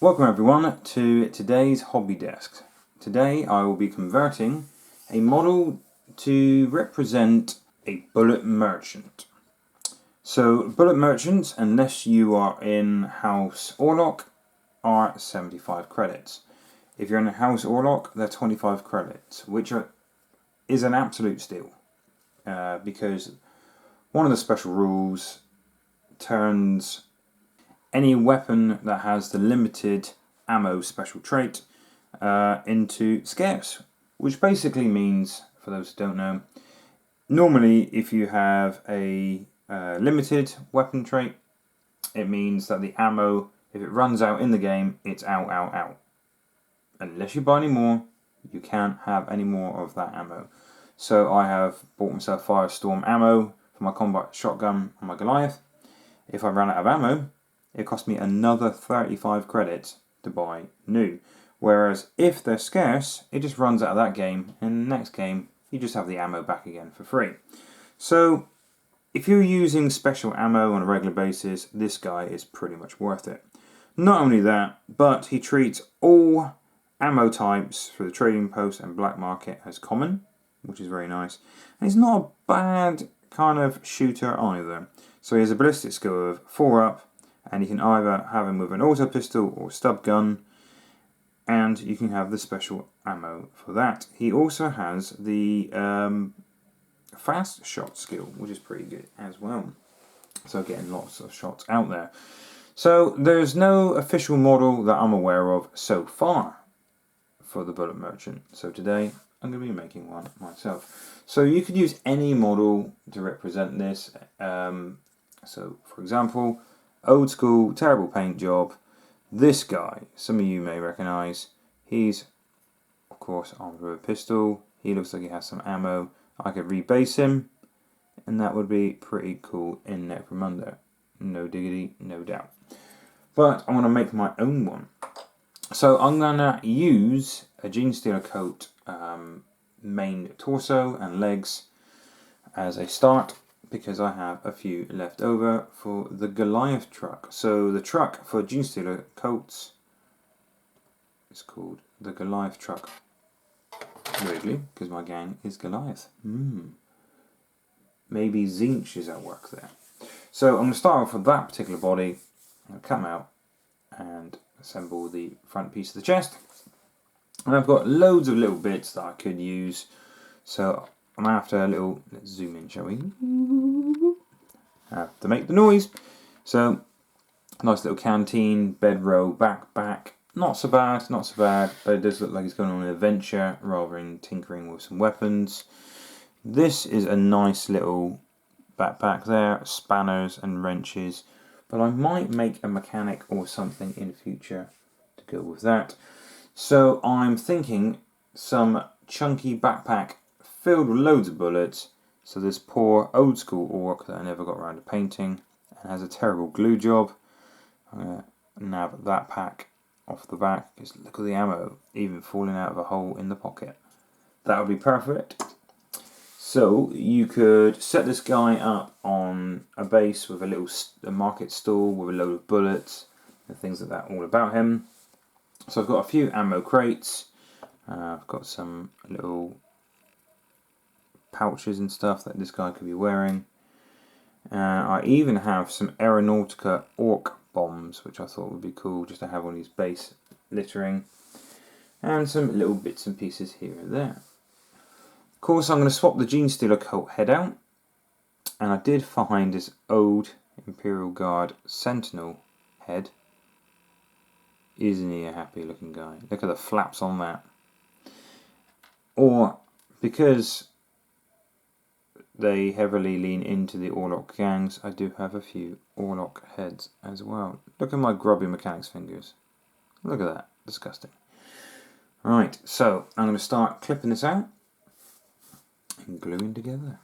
Welcome everyone to today's hobby desk. Today I will be converting a model to represent a bullet merchant. So bullet merchants, unless you are in House Orlok, are 75 credits. If you're in a House Orlok, they're 25 credits, which is an absolute steal. Because one of the special rules turns any weapon that has the limited ammo special trait into scarce, which basically means, for those who don't know, normally if you have a limited weapon trait, it means that the ammo, if it runs out in the game, it's out. Unless you buy any more, you can't have any more of that ammo. So I have bought myself Firestorm ammo for my combat shotgun on my Goliath. If I ran out of ammo, it cost me another 35 credits to buy new. Whereas if they're scarce, it just runs out of that game, and the next game you just have the ammo back again for free. So if you're using special ammo on a regular basis, this guy is pretty much worth it. Not only that, but he treats all ammo types for the trading post and black market as common, which is very nice. And he's not a bad kind of shooter either. So he has a ballistic skill of 4 up, and you can either have him with an auto pistol or stub gun, and you can have the special ammo for that. He also has the fast shot skill, which is pretty good as well. So getting lots of shots out there. So there's no official model that I'm aware of so far for the bullet merchant. So today I'm going to be making one myself. So you could use any model to represent this. So for example, old school, terrible paint job. This guy, some of you may recognise, he's of course armed with a pistol. He looks like he has some ammo. I could rebase him, and that would be pretty cool in Necromunda. No diggity, no doubt. But I want to make my own one. So I'm going to use a Genestealer coat main torso and legs as a start, because I have a few left over for the Goliath truck. So the truck for Genestealer coats is called the Goliath truck. Weirdly, because my gang is Goliath. Maybe Zinch is at work there. So I'm going to start off with that particular body. I'm going to cut them out and assemble the front piece of the chest. And I've got loads of little bits that I could use. So I'm after a little, let's zoom in, shall we? Have to make the noise. So, nice little canteen, bedroll, backpack. Not so bad, but it does look like it's going on an adventure rather than tinkering with some weapons. This is a nice little backpack there, spanners and wrenches. But I might make a mechanic or something in the future to go with that. So I'm thinking some chunky backpack filled with loads of bullets, so this poor old school orc that I never got around to painting and has a terrible glue job. I'm going to nab that pack off the back, because look at the ammo even falling out of a hole in the pocket. That would be perfect. So you could set this guy up on a base with a market stall with a load of bullets and things like that all about him. So I've got a few ammo crates. I've got some little pouches and stuff that this guy could be wearing. I even have some Aeronautica orc bombs, which I thought would be cool just to have on his base littering, and some little bits and pieces here and there. Of course, I'm going to swap the Genestealer coat head out, and I did find this old Imperial Guard Sentinel head. Isn't he a happy looking guy? Look at the flaps on that. Or, because they heavily lean into the Orlok gangs, I do have a few Orlok heads as well. Look at my grubby mechanics fingers. Look at that. Disgusting. Right, so I'm going to start clipping this out and gluing together.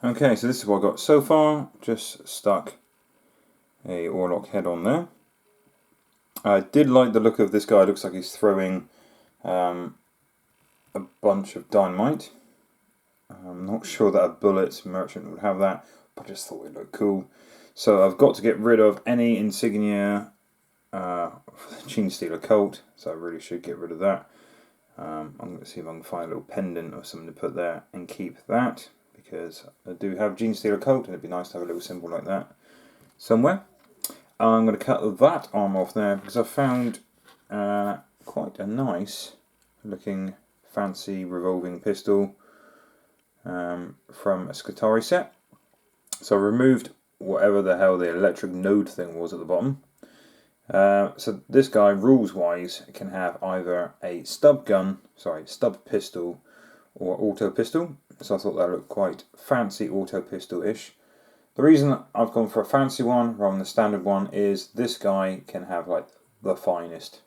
Okay, so this is what I've got so far. Just stuck a Orlok head on there. I did like the look of this guy. It looks like he's throwing a bunch of dynamite. I'm not sure that a bullet merchant would have that, but I just thought it looked cool. So I've got to get rid of any insignia Gene Stealer Colt, so I really should get rid of that. I'm going to see if I can find a little pendant or something to put there and keep that, because I do have Gene Stealer Colt and it'd be nice to have a little symbol like that somewhere. I'm going to cut that arm off there because I found quite a nice looking fancy revolving pistol from a Scutari set. So I removed whatever the hell the electric node thing was at the bottom. So this guy, rules wise, can have either a stub pistol or auto pistol. So I thought that looked quite fancy auto pistol-ish. The reason I've gone for a fancy one rather than the standard one is this guy can have like the finest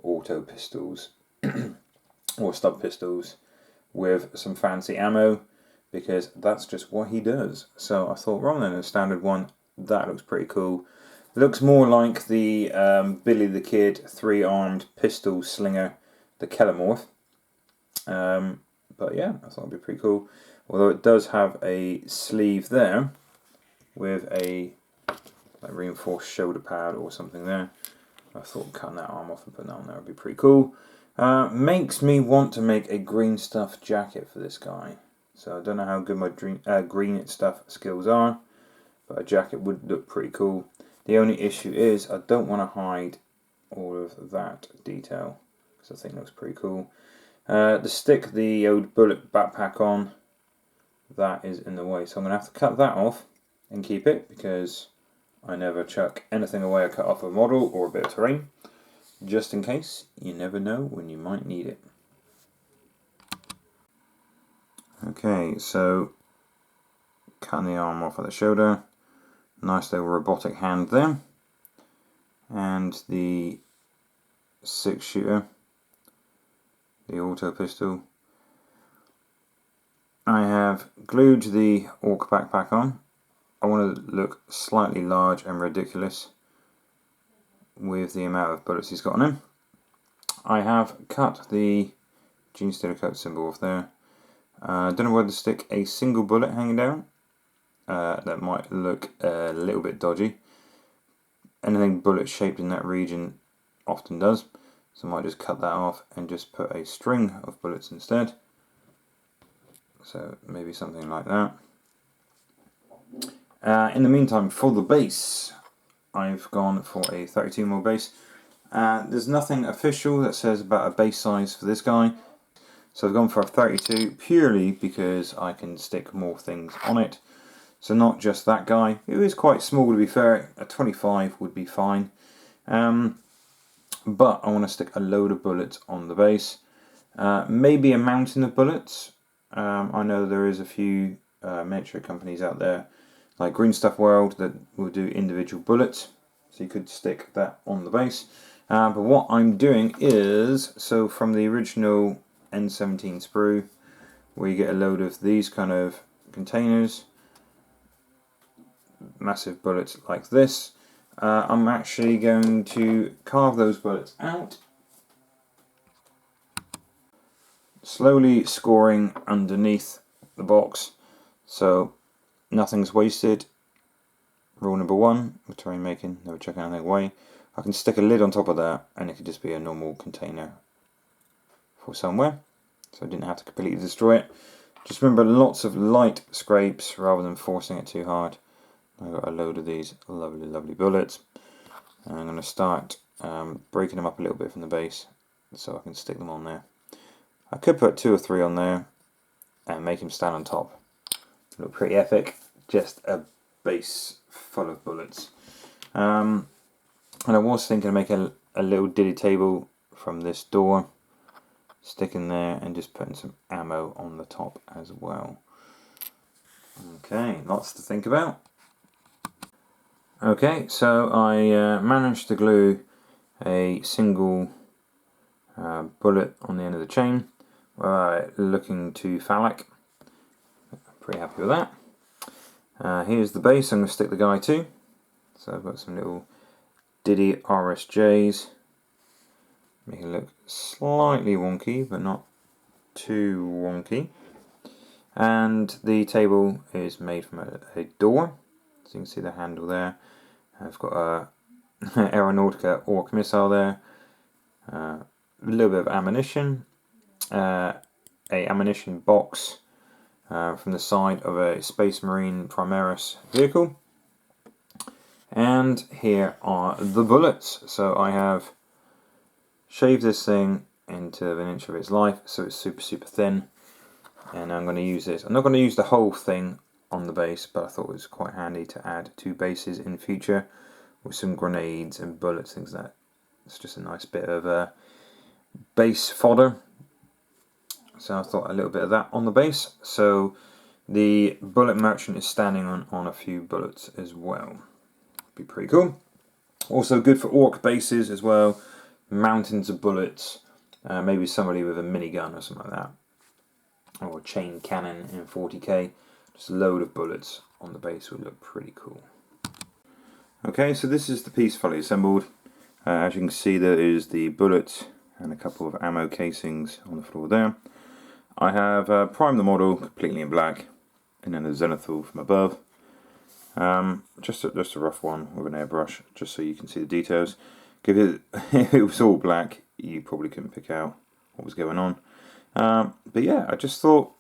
auto pistols or stub pistols with some fancy ammo, because that's just what he does. So I thought rather than a standard one, that looks pretty cool. It looks more like the Billy the Kid 3-armed pistol slinger, the Kellamorph. But yeah, I thought it'd be pretty cool. Although it does have a sleeve there with a reinforced shoulder pad or something there. I thought cutting that arm off and putting that on there would be pretty cool. Makes me want to make a green stuff jacket for this guy. So I don't know how good my green stuff skills are, but a jacket would look pretty cool. The only issue is I don't want to hide all of that detail, because I think it looks pretty cool. To stick the old bullet backpack on, that is in the way. So I'm going to have to cut that off and keep it, because I never chuck anything away I cut off a model or a bit of terrain. Just in case, you never know when you might need it. Okay, so cutting the arm off at the shoulder. Nice little robotic hand there. And the 6-shooter, the auto pistol. I have glued the orc backpack on. I want to look slightly large and ridiculous with the amount of bullets he's got on him. I have cut the Gene Stealer Coat symbol off there. I don't know whether to stick a single bullet hanging down. That might look a little bit dodgy. Anything bullet shaped in that region often does. So I might just cut that off and just put a string of bullets instead. So maybe something like that. In the meantime, for the base, I've gone for a 32mm base. There's nothing official that says about a base size for this guy. So I've gone for a 32 purely because I can stick more things on it. So not just that guy, who is quite small to be fair, a 25 would be fine. But I want to stick a load of bullets on the base. Maybe a mountain of bullets. I know there is a few miniature companies out there, like Green Stuff World, that will do individual bullets. So you could stick that on the base. But what I'm doing is, so from the original N17 sprue, where you get a load of these kind of containers, massive bullets like this, I'm actually going to carve those bullets out, slowly scoring underneath the box so nothing's wasted. Rule number 1 with terrain making, never chuck anything away. I can stick a lid on top of that and it could just be a normal container for somewhere, so I didn't have to completely destroy it. Just remember, lots of light scrapes rather than forcing it too hard. I've got a load of these lovely bullets. And I'm going to start breaking them up a little bit from the base so I can stick them on there. I could put 2 or 3 on there and make him stand on top. Look pretty epic. Just a base full of bullets. And I was thinking of making a little diddy table from this door, sticking there and just putting some ammo on the top as well. Okay, lots to think about. Okay, so I managed to glue a single bullet on the end of the chain, looking too phallic. Pretty happy with that. Here's the base I'm going to stick the guy to. So I've got some little Diddy RSJs. Make it look slightly wonky, but not too wonky. And the table is made from a door. So you can see the handle there. I've got a Aeronautica Orc missile there. A little bit of ammunition. A ammunition box from the side of a Space Marine Primaris vehicle. And here are the bullets. So I have shaved this thing into an inch of its life, so it's super thin. And I'm going to use this. I'm not going to use the whole thing on the base, but I thought it was quite handy to add 2 bases in future with some grenades and bullets, things like that. It's just a nice bit of base fodder. So I thought a little bit of that on the base. So the bullet merchant is standing on a few bullets as well. Be pretty cool. Also good for orc bases as well. Mountains of bullets. Maybe somebody with a minigun or something like that. Or a chain cannon in 40k. Just a load of bullets on the base would look pretty cool. Okay, so this is the piece fully assembled. As you can see, there is the bullets and a couple of ammo casings on the floor there. I have primed the model completely in black, and then a zenithal from above. Just a rough one with an airbrush, just so you can see the details. If it was all black, you probably couldn't pick out what was going on. But yeah, I just thought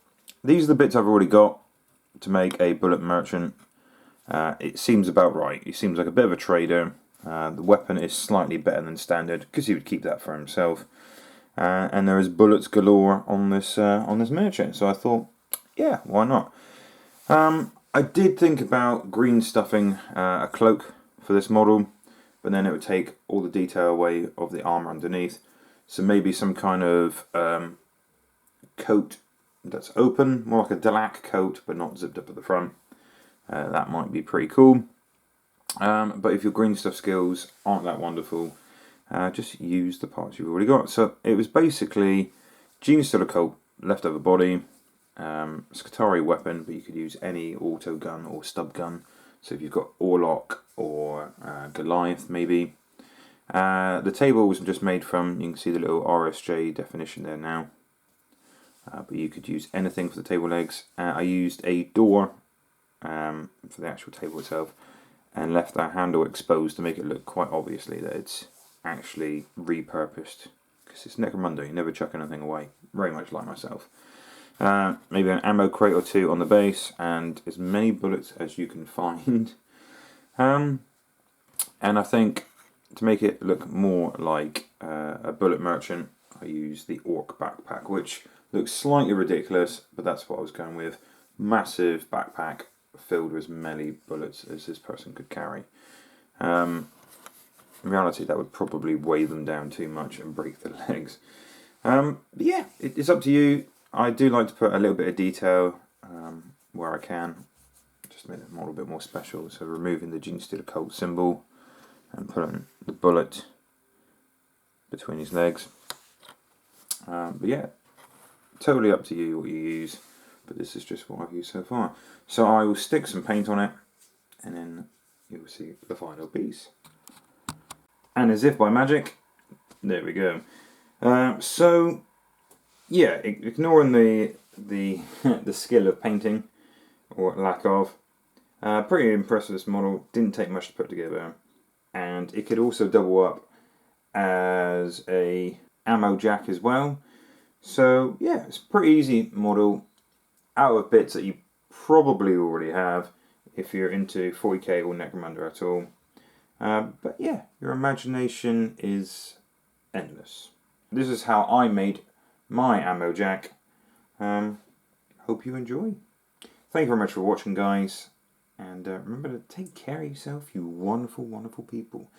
these are the bits I've already got to make a bullet merchant. It seems about right. He seems like a bit of a trader. The weapon is slightly better than standard because he would keep that for himself. And there is bullets galore on this merchant. So I thought, yeah, why not? I did think about green stuffing a cloak for this model, but then it would take all the detail away of the armor underneath. So maybe some kind of coat that's open, more like a Delac coat, but not zipped up at the front. That might be pretty cool. But if your green stuff skills aren't that wonderful, just use the parts you've already got. So it was basically Genius Still a Colt, leftover body, Skitarii weapon, but you could use any auto gun or stub gun. So if you've got Orlok or Goliath maybe. The table was just made from, you can see the little RSJ definition there now. But you could use anything for the table legs. I used a door for the actual table itself, and left that handle exposed to make it look quite obviously that it's actually repurposed, because it's Necromunda, you never chuck anything away, very much like myself. Maybe an ammo crate or 2 on the base, and as many bullets as you can find. And I think to make it look more like a bullet merchant, I used the orc backpack, which looks slightly ridiculous, but that's what I was going with. Massive backpack filled with as many bullets as this person could carry. In reality, that would probably weigh them down too much and break their legs. But yeah, it's up to you. I do like to put a little bit of detail where I can, just to make the model a bit more special. So removing the Genius Still a Colt symbol and putting the bullet between his legs. But yeah, totally up to you what you use. But this is just what I've used so far. So I will stick some paint on it, and then you will see the final piece. And as if by magic, there we go. So yeah, ignoring the the skill of painting, or lack of, pretty impressed with this model. Didn't take much to put together, and it could also double up as a ammo jack as well. So yeah, it's a pretty easy model, out of bits that you probably already have if you're into 40k or Necromunda at all. But yeah, your imagination is endless. This is how I made my ammo jack. Hope you enjoy. Thank you very much for watching, guys. And remember to take care of yourself, you wonderful, wonderful people.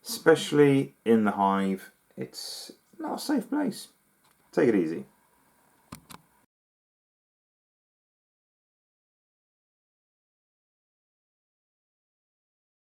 Especially in the hive. It's not a safe place. Take it easy.